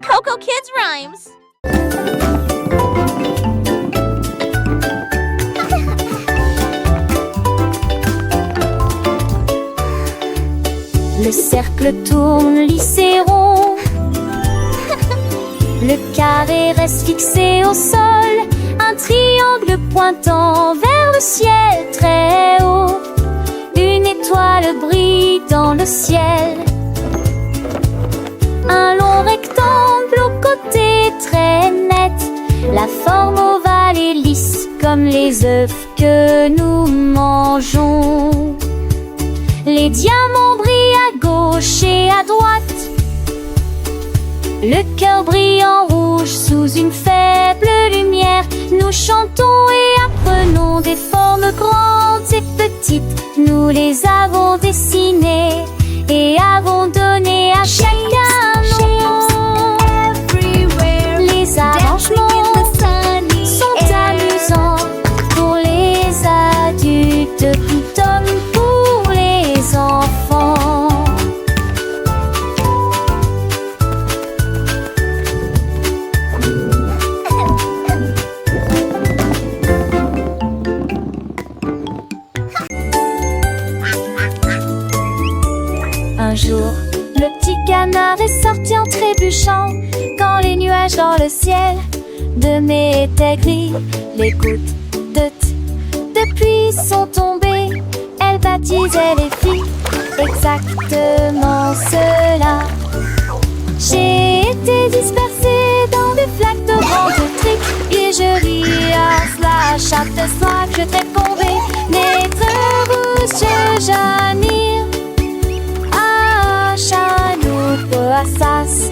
Coco Kids Rhymes. Le cercle tourne, lycée rond. Le carré reste fixé au sol. Un triangle pointant vers le ciel très haut. Une étoile brille dans le ciel. Un long rectangle au côté très net. La forme ovale et lisse comme les œufs que nous mangeons. Les diamants brillent à gauche et à droite. Le cœur brille en rouge sous une faible lumière. Nous chantons et apprenons des formes grandes et petites. Nous les avons dessinées et avons donné à chacun nom. Les arrangements sont amusants pour les adultes tout comme pour les enfants. Un jour, le petit canard est sorti en trébuchant. Quand les nuages dans le ciel de mai étaient gris, les gouttes de pluie sont tombées. Elles baptisaient les filles, exactement cela. J'ai été dispersée dans des flaques de vent électrique et je ris à cela chaque fois que je t'ai tombé. N'être rouge, je j'admire. Ah, chanou, poissas.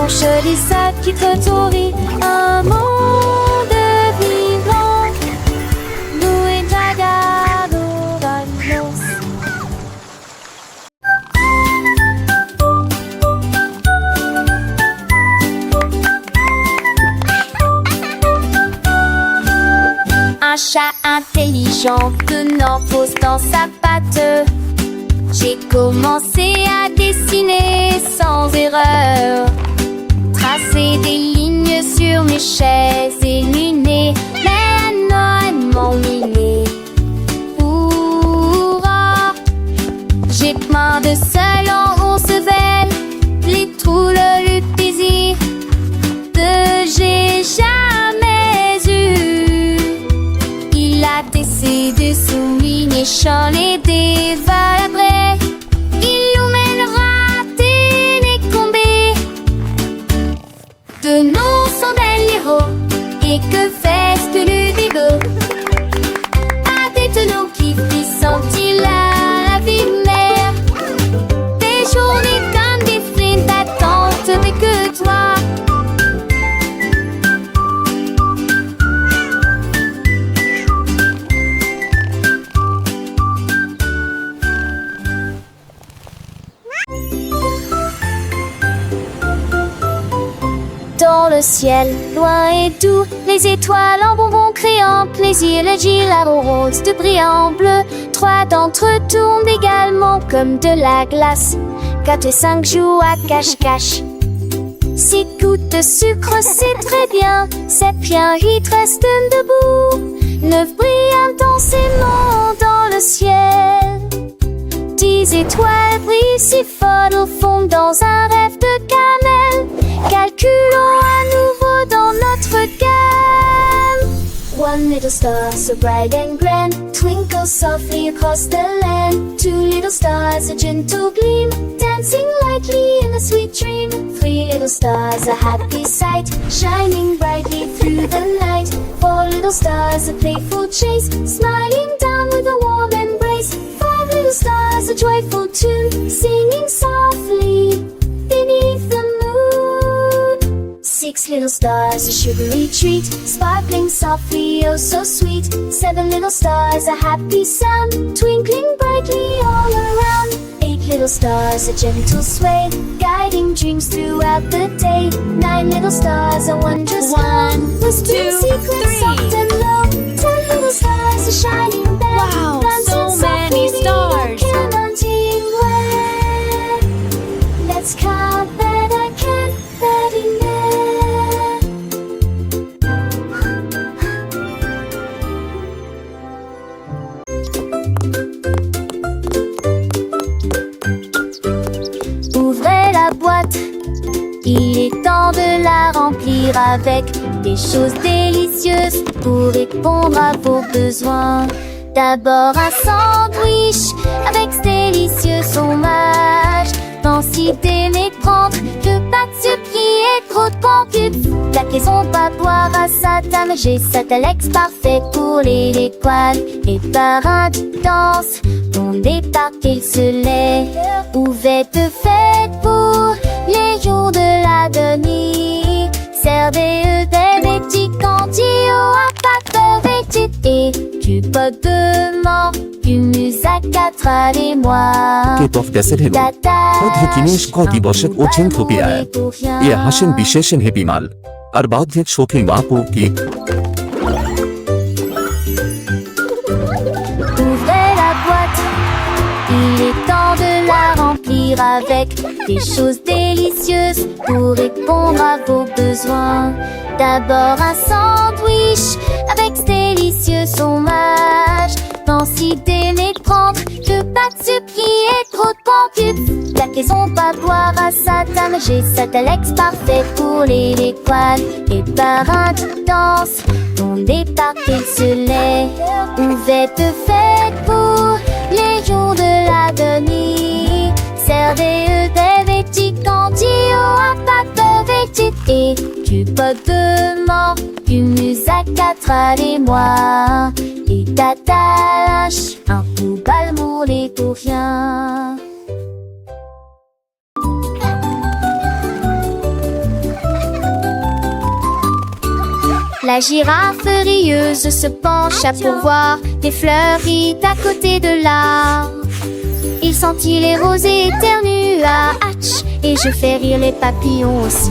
Je lis ça qui te tourit. Un monde vivant. Nous et Jagado Vanos. Un chat intelligent tenant pose dans sa patte. J'ai commencé à dessiner sans erreur. Tracer des lignes sur mes chaises illuminées. Mais non, m'ennuyer. Pourra. J'ai plein de seuls en Roosevelt. Les trous, le plaisir que j'ai jamais eu. Il a tessé de souligner champs et des valabrés. Il nous mènera télécombés. De nous sont des héros. Et que fait-ce que le bigot? À des tonneaux qui frissent-ils à la vie mère. Des journées comme des frites d'attente, mais que toi. Dans le ciel, loin et doux, les étoiles en bonbons créant plaisir, les gilets roses de brillant bleu. 3 d'entre eux tournent également comme de la glace. 4 et 5 jouent à cache-cache. 6 gouttes de sucre, c'est très bien. 7 bien, 8 restent debout. 9 brillent intensément dans le ciel. 10 étoiles brillent si fort au fond dans un rêve de cannelle. Calculons à nouveau dans notre gamme. One little star so bright and grand twinkles softly across the land. 2 little stars, a gentle gleam, dancing lightly in a sweet dream. 3 little stars, a happy sight, shining brightly through the night. 4 little stars, a playful chase, smiling down with a warm embrace. 5 little stars, a joyful tune, singing softly beneath the moon. 6 6 little stars, a sugary treat, sparkling softly, oh so sweet. 7 little stars, a happy sound, twinkling brightly all around. 8 little stars, a gentle sway, guiding dreams throughout the day. 9 little stars, a wondrous One, whispering two, secrets three. soft and low. 10 little stars, a shining bell, Wow, dancing so many softly, stars. counting where. Let's count that I can, that in there. Ouvrez la boîte, il est temps de la remplir avec des choses délicieuses pour répondre à vos besoins. D'abord un sandwich avec ce délicieux fromage. Densité mais prendre que pas de sucre et trop de concubes. La maison va boire à sa table, j'ai Satalex parfait pour les poils. Et par un qui danse, on départ qu'il se lève. Ouvette faite pour les jours de la demi. Servez des petits candies à pâte vêtue. Et du pot de mort, humus à 4 et moi. Ketof deselim. Podhikinish kodi boshek ochin thupia. Ia hashin bisheshin hebimal. Arbadhet shoki wapu ki. Ouvrez la boîte, il est temps de la remplir avec des choses délicieuses pour répondre à vos besoins. D'abord un sandwich avec ce délicieux fromage. Densité mais prendre que pas de sucre et trop de concubes. La maison va boire à sa table, j'ai Satalex parfait pour les poils. Et par un qui danse, on départ qu'il se lève. Ouvette faite pour les jours de la demi. Servez des petits candies à pâte vêtue. Et du pot de mort, humus à 4 et moi. Et t'attaches un coup balmoulé pour rien. La girafe rieuse se penche à pourvoir des fleuries à côté de l'arbre. Il sentit les rosées éternues à Hatch, et je fais rire les papillons aussi.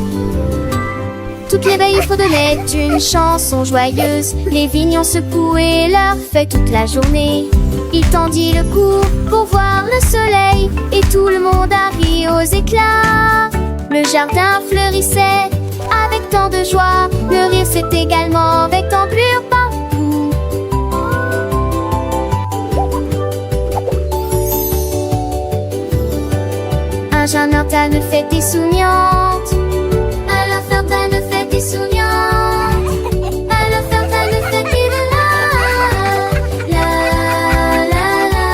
Toutes les veilles fredonnaient une chanson joyeuse. Les vignons secouaient leurs feuilles toute la journée. Il tendit le cou pour voir le soleil, et tout le monde a ri aux éclats. Le jardin fleurissait avec tant de joie. Le rire s'est également avec d'ampleur partout. Un jeune ortane fait des souriantes. Alors Ferdinand fait des souriantes. Alors Ferdinand fait des la la la la.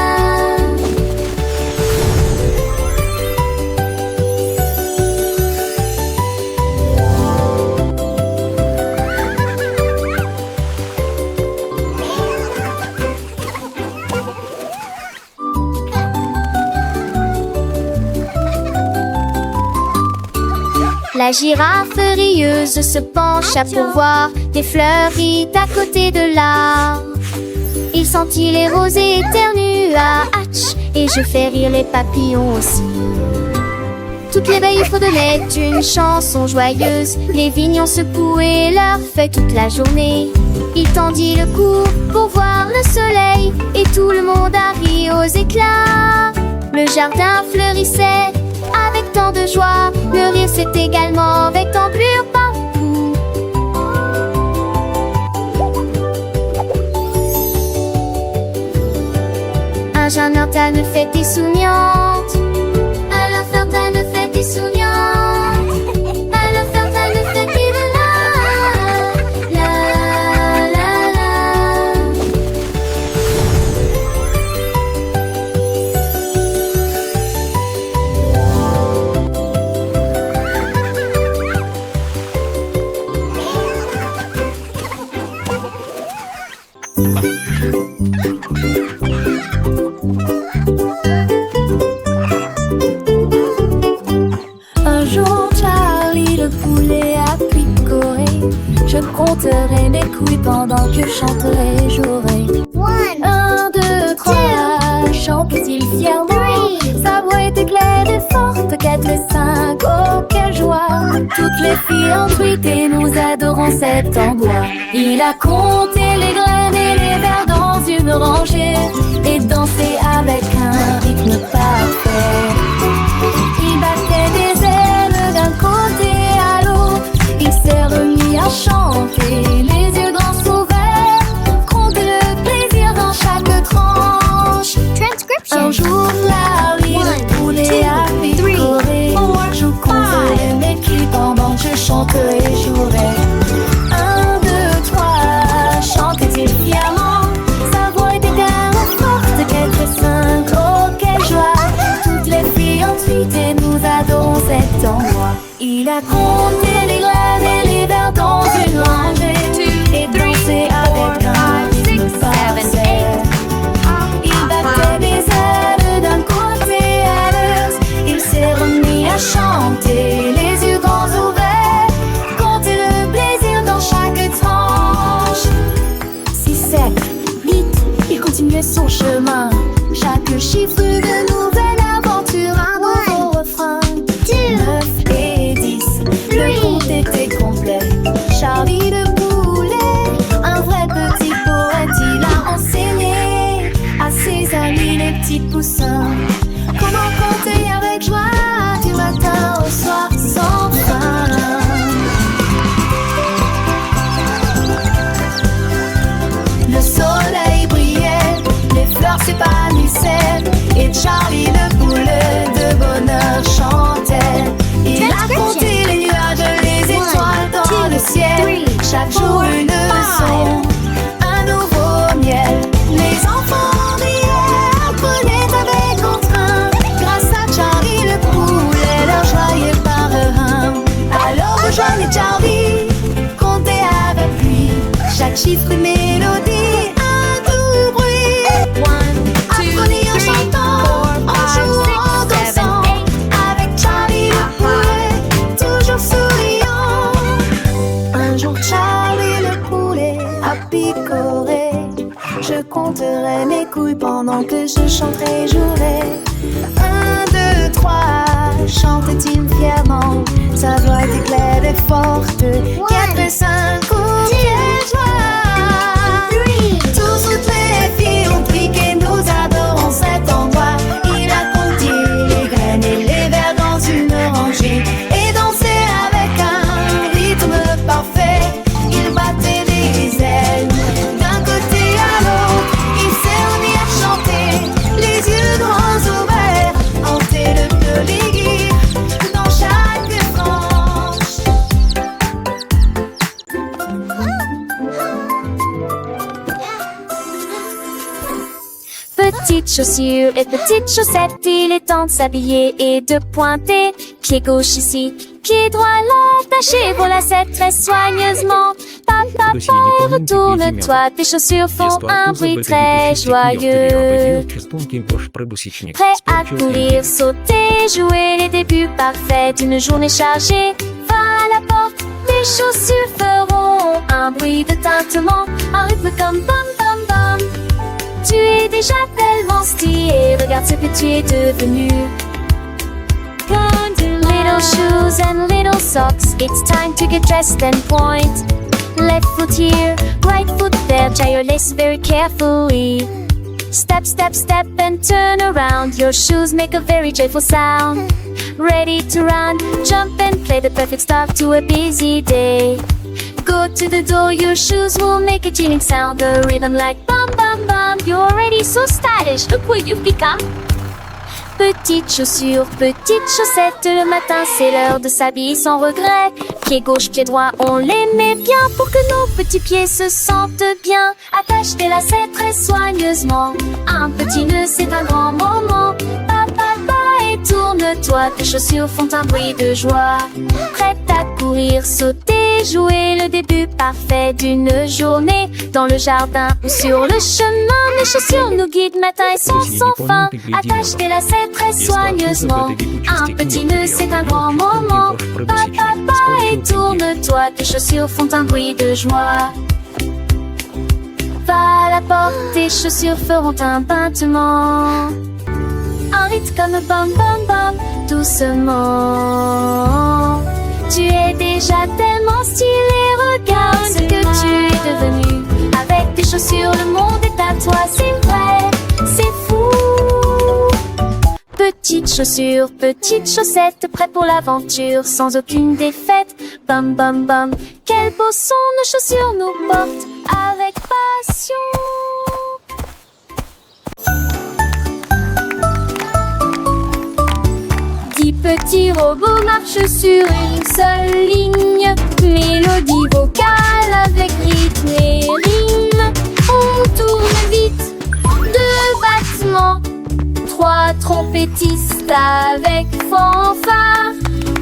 La girafe rieuse se penche à pourvoir des fleuries à côté de l'arbre. Il sentit les rosées éternues à Hatch, et je fais rire les papillons aussi. Toutes les veilles fredonnaient une chanson joyeuse. Les vignons secouaient leurs feuilles toute la journée. Il tendit le cou pour voir le soleil, et tout le monde a ri aux éclats. Le jardin fleurissait avec tant de joie. Le rire s'est également avec d'ampleur partout. Un jeune ortane fait des souriantes. Alors Ferdinand fait des souriantes. Alors Ferdinand fait des la la la la. Un jour Charlie le poulet a pris compterai mes couilles pendant que je chanterai et jouerai. 1, 2, 3, chante-t-il fièrement. Sa voix était claire et forte. 4 et 5, oh quelle joie. Toutes les filles en truite et nous adorons cet endroit. Il a compté les graines et les vers dans une rangée et dansé avec un rythme parfait. Il battait des ailes d'un côté à l'autre. Il s'est remis à chanter, les yeux grands ouverts. Compte le plaisir dans chaque tranche. Un jour, Larry, le poulet a picoré. Je compterai mes culs pendant que je chanterai et jouerai. 1, 2, 3, chantait-il fièrement. Sa voix était tellement forte. 4 et 5, oh quelle joie. Toutes les filles ensuite et nous adorons cet endroit. Il a compté les graines et les vers dans une rangée et dansé avec un rythme parfait. Il battait des ailes d'un côté à l'autre. Il s'est remis à chanter, les yeux grands ouverts. Compter le plaisir dans chaque tranche. 6, 7, 8, il continuait son chemin. Chaque chiffre de nouvelle aventure, un nouveau refrain. 9 et 10, le compte était complet. Charlie le poulet, un vrai petit poète, il a enseigné à ses amis les petits poussins comment compter avec joie du matin au soir sans fin. Le soleil brillait, les fleurs s'épanouissaient et Charlie le poulet de bonheur chantait. Il a compté les nuages, les étoiles dans le ciel. Chaque jour une leçon, un nouveau miel. Les enfants riaient, apprenaient avec entrain. Grâce à Charlie le poulet, leur joie est par un. Alors rejoignez Charlie, comptez avec lui. Chaque chiffre une mélodie, un doux bruit. Apprenez en chantant, en jouant, en dansant. Avec Charlie le poulet, toujours souriant. Un jour Charlie le poulet a picoré. Je compterai mes couilles pendant que je chanterai et jouerai. 1, 2, 3, chantait-il fièrement. Sa voix était claire et forte. 4 et 5, oh quelle joie. Tous, toutes les filles ont piqué, nous adorons cet endroit. Il a compté les graines et les vers dans une rangée et dansé avec un rythme parfait. Il battait des ailes d'un côté à l'autre. Il s'est remis à chanter, les yeux grands ouverts. Hanter le plaisir dans chaque tranche. Petites chaussures et petites chaussettes, il est temps de s'habiller et de pointer. Pied gauche ici, pied droit là, attaché vos lacets très soigneusement. Papa, retourne-toi, tes chaussures font un bruit très joyeux. Prêt à courir, sauter, jouer les débuts parfaits d'une journée chargée. Va à la porte, tes chaussures feront un bruit de tintement, un rythme comme bam bam bam. Tu es déjà tellement stylé, regarde ce que tu es devenu. Little shoes and little socks, it's time to get dressed and point. Left foot here, right foot there, tie your lace very carefully. Step, step, step and turn around, your shoes make a very joyful sound. Ready to run, jump and play, the perfect start to a busy day. Go to the door, your shoes will make a chilling sound, a rhythm like bum bum bum. You're already so stylish, look what you've become. Petites chaussures, petites chaussettes, le matin c'est l'heure de s'habiller sans regret. Pied gauche, pied droit, on les met bien pour que nos petits pieds se sentent bien. Attache tes lacets très soigneusement, un petit nœud c'est un grand moment. Papa et tourne tourne-toi, tes chaussures font un bruit de joie. Prête à courir, sauter, jouer le début parfait d'une journée. Dans le jardin ou sur le chemin, mes chaussures nous guident matin et soir sans fin. Attache tes lacets très soigneusement. Un petit nœud, c'est un grand moment. Papa, et tourne-toi, tes chaussures font un bruit de joie. Va à la porte, tes chaussures feront un battement. Un rythme comme bam bam bam, doucement. Tu es déjà tellement stylé, regarde ce que tu es devenu. Avec tes chaussures, le monde est à toi, c'est vrai, c'est fou. Petites chaussures, petites chaussettes, prêtes pour l'aventure, sans aucune défaite. Bam bam bam, quel beau son nos chaussures nous portent avec passion. 10 petits robots marchent sur une seule ligne. Mélodie vocale avec rythme et rime. On tourne vite, 2 battements, 3 trompettistes avec fanfare,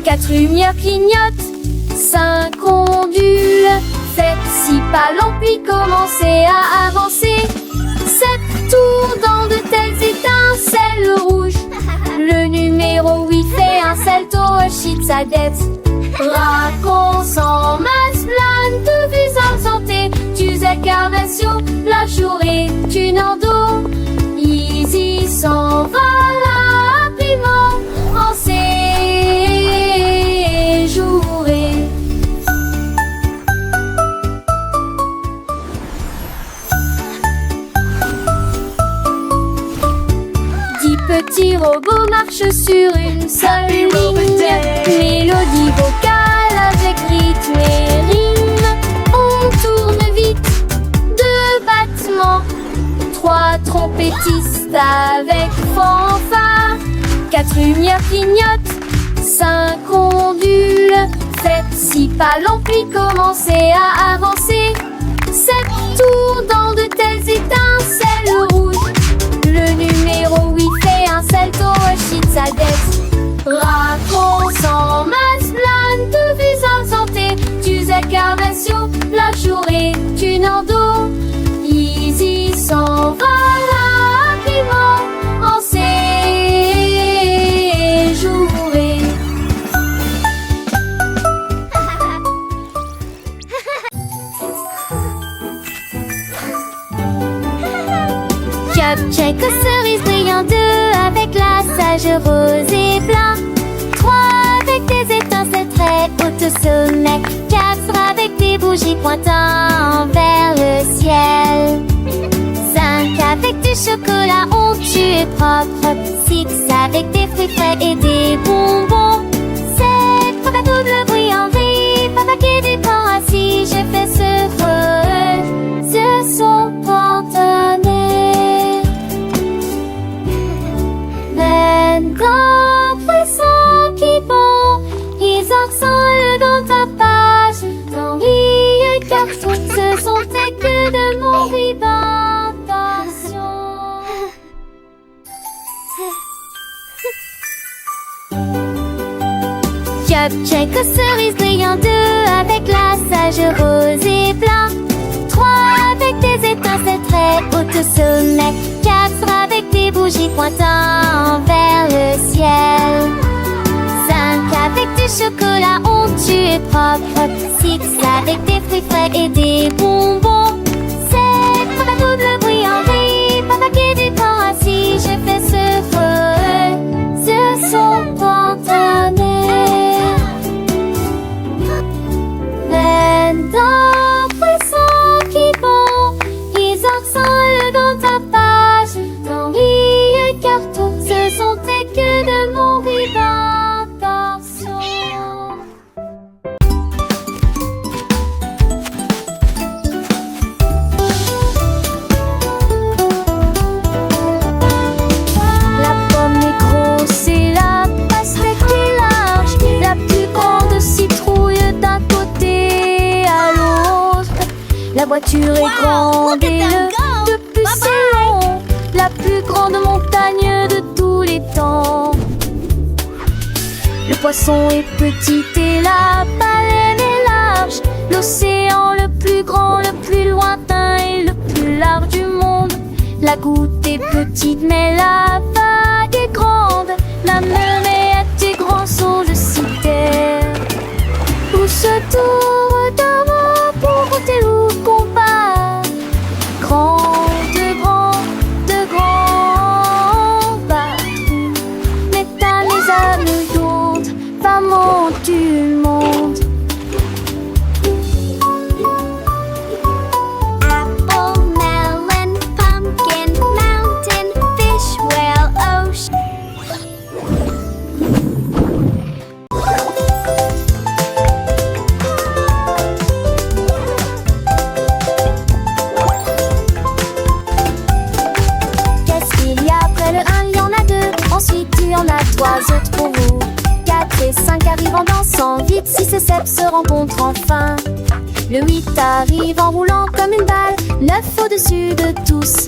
4 lumières clignotent, 5 ondules. Faites 6 pas longs puis commencez à avancer. 7 tours dans de telles étincelles rouges. Le numéro 8 fait un salto, agite sa dette. Raconte en masse, plane de visage santé. Tu incarnation, la journée, tu n'en dos. Easy s'en va rapidement en séjouré. Petits robots marchent sur une seule ligne. Mélodie vocale avec rythme et rime. On tourne vite, 2 battements, 3 trompettistes avec fanfare, 4 lumières clignotent, 5 ondules. Faites 6 pas longs puis commencez à avancer. 7 tours dans de telles étincelles rouges. Le numéro 8 fait un salto, agite sa dette. Raconte en masse, plane de visage santé. Tu incarnation, la journée, tu n'en dos. Easy s'en va rapidement en séjouré. Check cerise brillant, 2 avec la sage rose et blanc, 3 avec des étincelles très hautes au sommet, 4 avec des bougies pointant vers le ciel, 5 avec du chocolat onctueux et propre, 6 avec des fruits frais et des bonbons, 7 papa double bruit en vie, papa qui dépend assis, je fais ce son pantonné. Dans pressant qui vont, ils ensemble dans ta page. Dans les cartons, ce sont tes que de mon d'intention. Check cerise brillant, 2 avec la sage rose et blanc, 3 avec des étincelles très hautes au sommet, 4 avec des bougies pointant vers le ciel, 5 avec du chocolat onctueux et propre, 6 avec des fruits frais et des bonbons, 7 papa double bruit en vie, papa qui dépend assis, je fais ce son pantonné. Dans pressant qui vont, ils ensemble dans ta page. Dans les cartons, ce sont tes que de mon d'intention. La pomme est grosse et la pastèque est large. La plus grande citrouille d'un côté à l'autre. La voiture est grande et le plus c'est long. La plus grande montagne de tous les temps. Le poisson est petit et la baleine est large. L'océan le plus grand, le plus lointain et le plus large du monde. La goutte est petite mais la vague est grande. La mer est un grand saut de citerre. Où se tourne d'avant pour ôter ou combat. De grands bateaux. Métal les âmes lourdes, femmes du monde. Apple, melon, pumpkin, mountain, fish, whale, ocean. Qu'est-ce qu'il y a après le 1? Il y en a 2. Ensuite il y en a 3 autres pour vous. 4 et 5 arrivent en dansant vite. 6 et 7 se rencontrent enfin. Le 8 arrive en roulant comme une balle. 9 au-dessus de tous.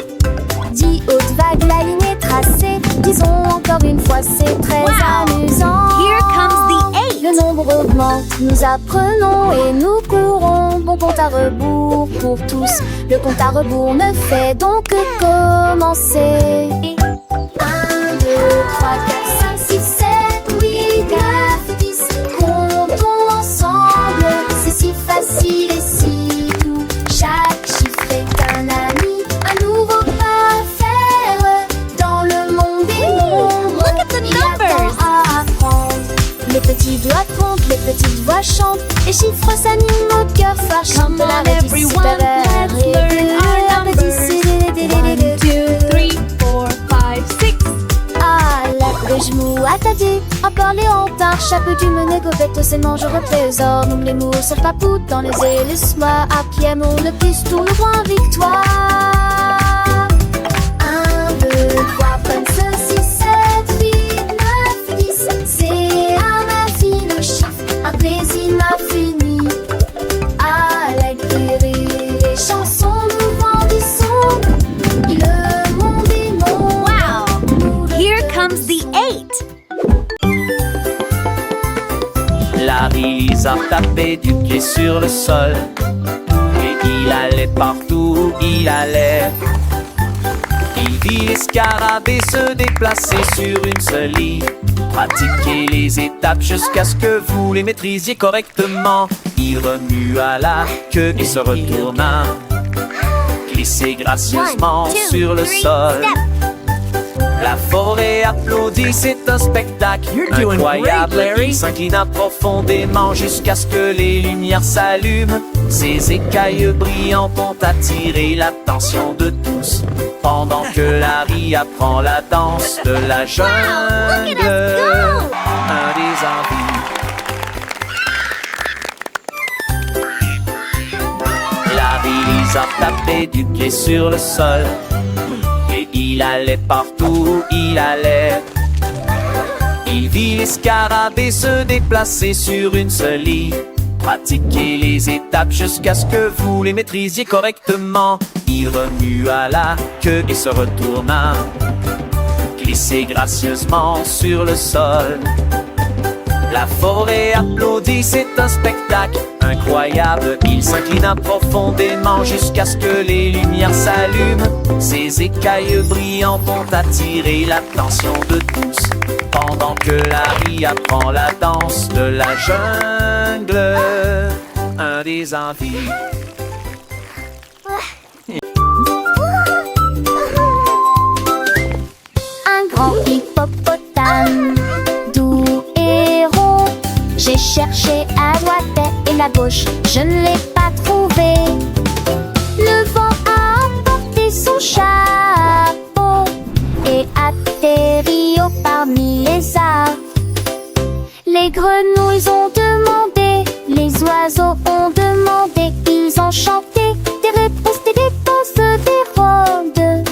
10 hautes vagues, la ligne est tracée. Disons encore une fois, c'est très amusant. Here comes the 8. Le nombre augmente, nous apprenons et nous courons. Bon compte à rebours pour tous. Le compte à rebours ne fait donc que commencer. 1, 2, 3, 4, 5, 6, 7, 8, 9, 10. Comptons ensemble, c'est si facile et si doux. Chaque chiffre est un ami, un nouveau pas à faire. Dans le monde des nombres, Look at the il y a numbers. tant à apprendre. Les petits doigts comptent, les petites voix chantent. Les chiffres s'animent au cœur fâchant. Come on, La rédit everyone, supérieure let's et learn our numbers. 1, 2, 3, 4, 5, 6. Ah, la de genoux attardés, encore les hantards, chapeau du mené, gobette, c'est manger au trésor. Nous les mots, se papoutent dans les ailes, laisse-moi à pied, mon le plus tourne le point victoire. 1, 2, 3, comme ceci, 7, 8, 9, 10. C'est un infini chiffre, un plaisir infini. À l'acquérir les chansons, nous grandissons. Le monde est mon. Wow. Here comes the 8. Larry a tapé du pied sur le sol et il allait partout où il allait. Il vit les scarabées se déplacer sur une seule ligne. Pratiquez les étapes jusqu'à ce que vous les maîtrisiez correctement. Il remua la queue et se retourna. Glissez gracieusement 1, 2, sur le 3, sol. step. La forêt applaudit, c'est un spectacle incroyable. Il s'inclina profondément jusqu'à ce que les lumières s'allument. Ses écailles brillantes ont attiré l'attention de tous. Pendant que Larry apprend la danse de la jungle, look at us go. un des envies. Larry a tapé du pied sur le sol et il allait partout où il allait. Il vit les scarabées se déplacer sur une seule ligne. Pratiquez les étapes jusqu'à ce que vous les maîtrisiez correctement. Il remua la queue et se retourna. Glissez gracieusement sur le sol. La forêt applaudit, c'est un spectacle incroyable. Il s'inclina profondément jusqu'à ce que les lumières s'allument. Ses écailles brillantes ont attiré l'attention de tous. Pendant que Larry apprend la danse de la jungle, un des envies. Un grand hippopotame, doux et rond. J'ai cherché à droite et à gauche, je ne l'ai pas trouvé. Le vent a apporté son chapeau et atterri au parmi les arbres. Les grenouilles ont demandé, les oiseaux ont demandé, ils ont chanté des réponses, des dépenses, des rôdes.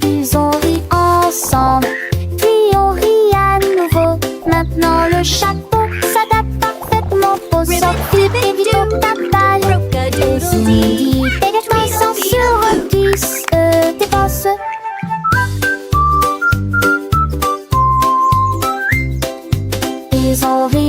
Ils ont ri ensemble, puis on rit à nouveau. Maintenant le chapeau s'adapte parfaitement au sort du tapal. Et si dégagement sans sur 10 dépense. Ils ont ri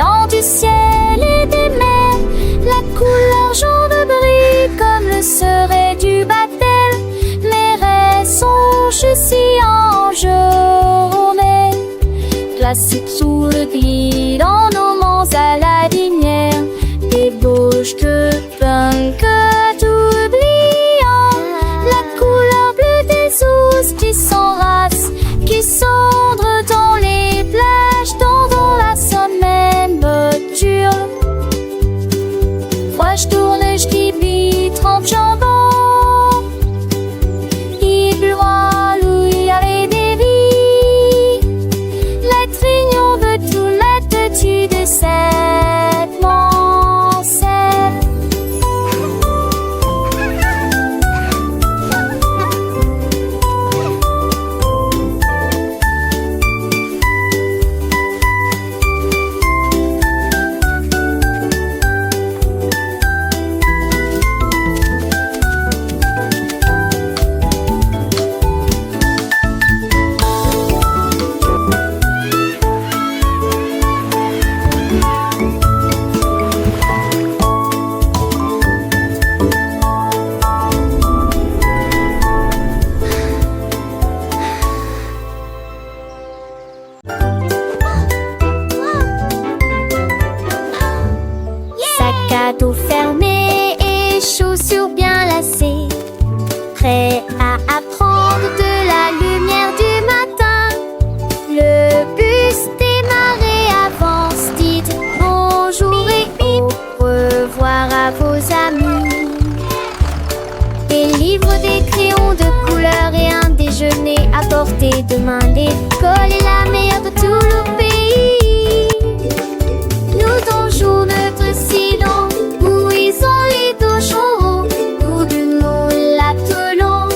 l'océan, du ciel et des mers. La couleur jaune brille comme le serait du baptême. Mes rêves sont si en journée. Classique sous le gris dans nos monts à la lumière. Des bouches de punk tout brillant. La couleur bleue des ours qui s'enracent, qui cendrent dans les plages, dans la semaine me dure. Moi je tourne, je vis, trempe jambon. Il bloie, il y avait des vies. La trignon veut tout mettre dessus de cette mancelle. Sac à dos fermé et chaussures bien lacées, prêt à apprendre de la lumière du matin. Le bus démarré avance, dites bonjour et au revoir à vos amis. Des livres, des crayons de couleur et un déjeuner à portée de main. L'école est la meilleure de tout le pays. Nous donjons notre silence, où ils ont les dos chauds. Nous nous l'attelons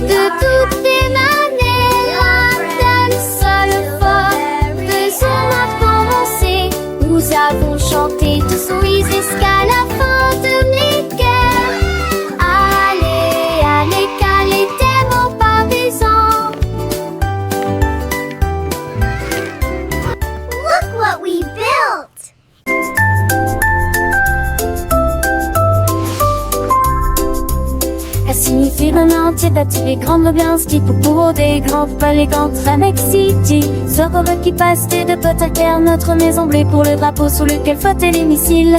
de toutes les manières. Un tel seul fort, faisons maintenant commencer. Nous avons chanté tous oui jusqu'à la fin de mes guerres. Allez, allez, calez tes mots pas baisants. Look what we built! Elle signifie vraiment entier bâti les grandes ambiances qui pour des grands palais contre Annex City. Ce robot qui passe de potes à terre, notre maison bleue pour le drapeau sous lequel flottait les missiles.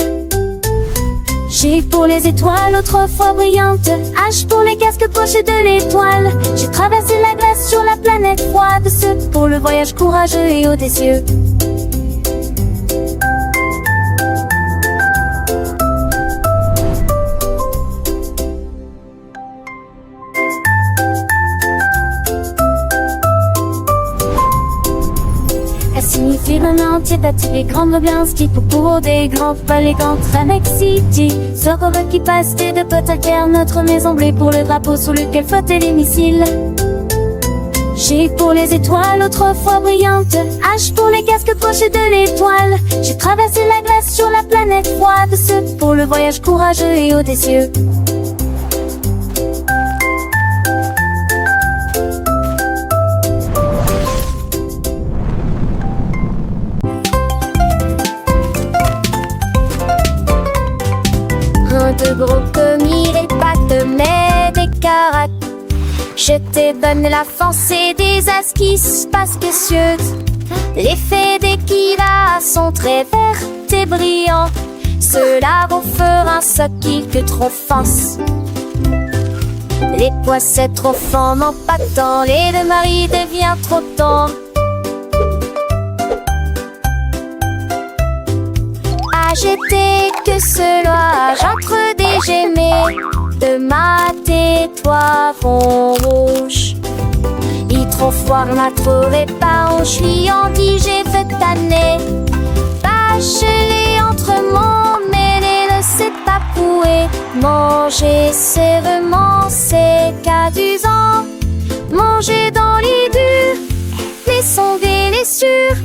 G pour les étoiles autrefois brillantes, H pour les casques pochés de l'étoile. J'ai traversé la glace sur la planète froide, ce pour le voyage courageux et audacieux. Signifie vraiment entier bâti les grandes ambiances qui pour des grands palais contre Annex City. Ce robot qui passe de potes à terre, notre maison bleue pour le drapeau sous lequel flottaient les missiles. G pour les étoiles autrefois brillantes, H pour les casques pochés de l'étoile. J'ai traversé la glace sur la planète froide, ce pour le voyage courageux et audacieux. De gros commis, les pattes, mais des caracs. Je te donne la foncée des as qui se passent précieuses. L'effet des kilas sont très verts et brillants. Cela vous fera un soquille que trop fonce. Les poissets trop fins n'ont pas de temps, les deux maris deviennent trop tendres. J'étais que cela, j'entre des gemets de ma tais-toi fond rouge. Il trop froid, m'a trouvé pas, je suis anti, j'ai fait tanner. Bachelé entre mon mêlé, ne sait pas pouer. Manger sévèrement, c'est cadusant. Manger dans les durs, les sonder les sûrs.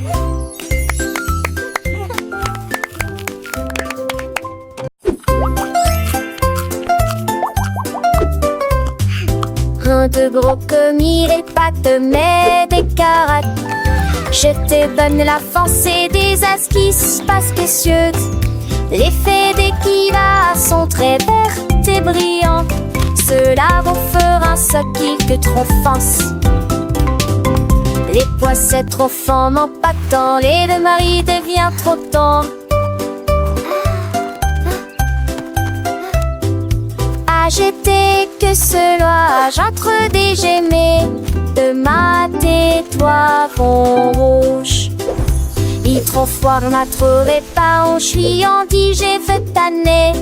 De gros commis, les pattes, mais des caracs. Je te donne la force et des esquisses pas spécieuses. Les faits d'équiva sont très vertes et brillantes. Cela vous fera ce qu'il que trop force. Les poissons trop forts n'ont pas de temps. Les deux maris devient trop tard. Agité que cela j'entre des gemets. De ma tais-toi vont rouge. Il trop froid m'a trouvé pas en chouillant dit j'ai fait tanner.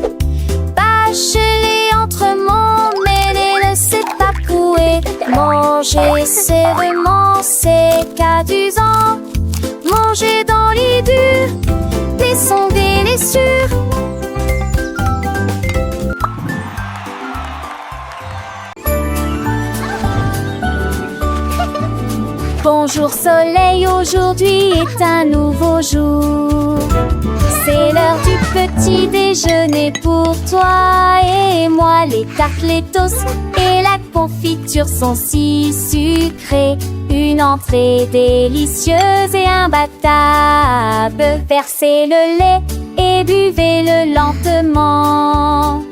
Bachelé entre mon mêlé ne sait pas couer. Manger c'est vraiment c'est cadusant. Manger dans les durs, les sons délicieux. Bonjour soleil, aujourd'hui est un nouveau jour. C'est l'heure du petit déjeuner pour toi et moi. Les tartes, les toasts et la confiture sont si sucrées. Une entrée délicieuse et imbattable. Versez le lait et buvez-le lentement.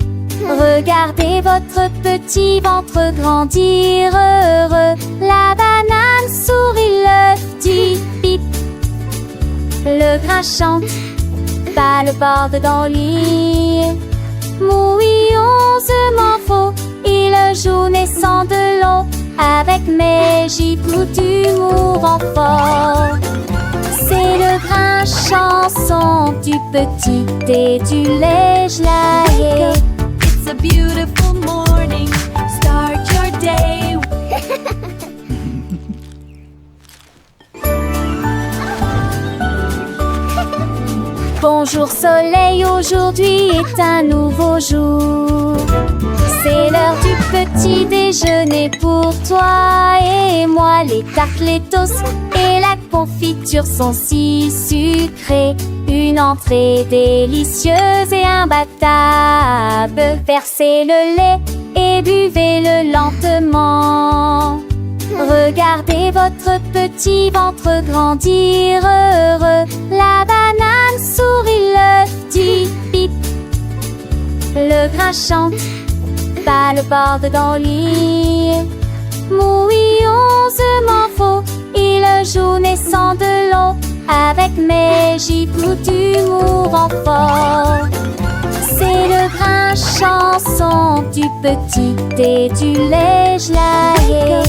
Regardez votre petit ventre grandir heureux. La banane sourit, l'œuf dit pip. Le grain chante, pas le bord dans le lit. Mouillonsement faux, il joue naissant de l'eau. Avec mes gibes d'humour en fort. C'est le grain chanson du petit et du lait gelé. It's a beautiful morning. Start your day. Bonjour soleil, aujourd'hui est un nouveau jour. C'est l'heure du petit déjeuner pour toi et moi. Les tartes, les toasts et la confiture sont si sucrées. Une entrée délicieuse et imbattable. Versez le lait et buvez-le lentement. Regardez votre petit ventre grandir heureux. La banane sourit, l'œuf dit pip. Le grain chante, pas le bord dans le lit. Mouillonsement faux, il joue naissant de l'eau. Avec mes gibes d'humour en fort. C'est le grain chanson du petit et du lait gelé.